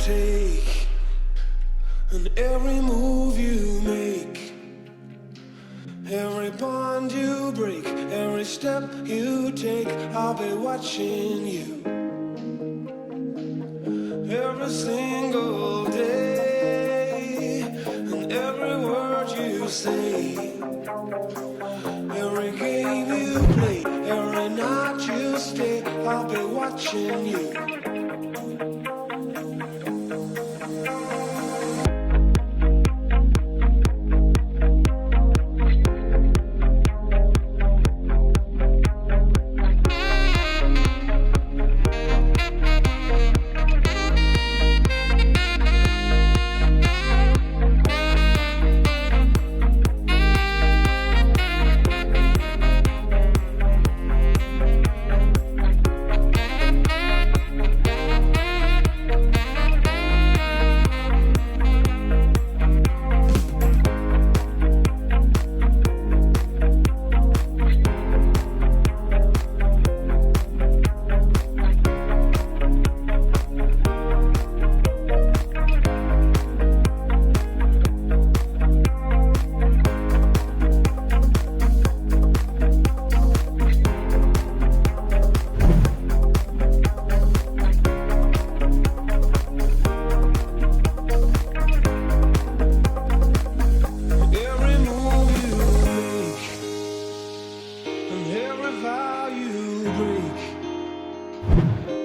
take, and every move you make, every bond you break, every step you take, I'll be watching you. Every single day, and every word you say, every game you play, every night you stay, I'll be watching you.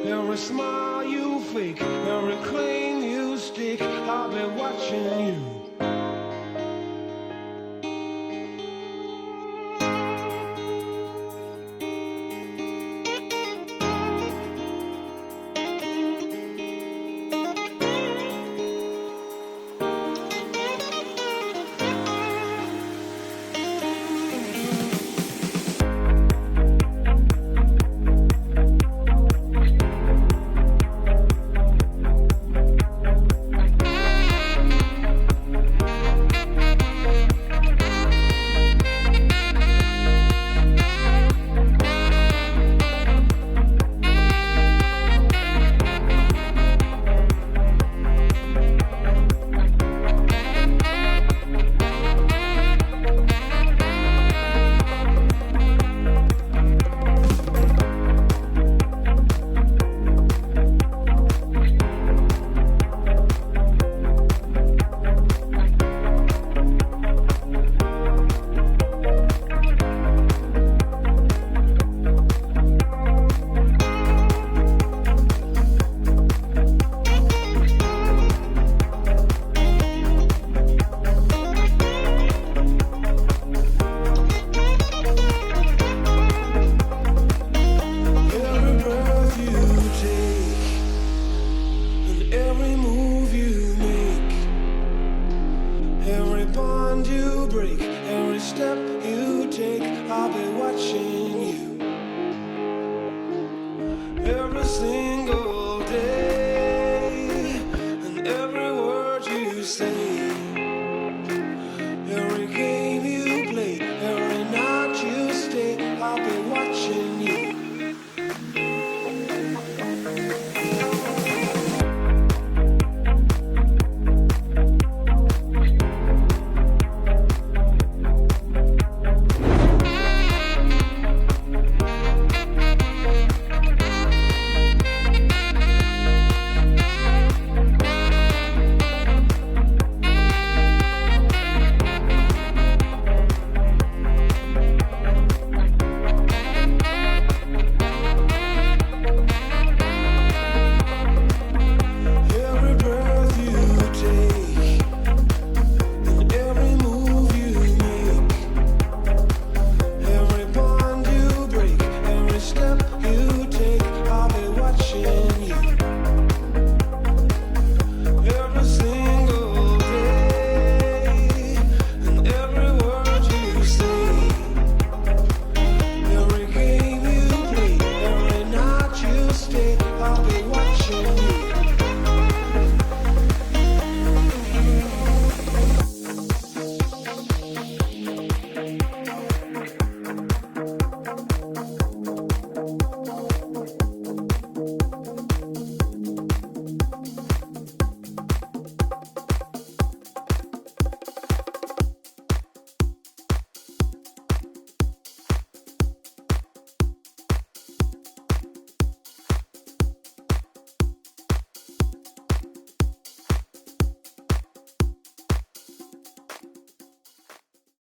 Every smile you fake, every claim you stick, I'll be watching you. Every step you take, I'll be watching you. Every single day, and every word you say, every game you play, every night you stay, I'll be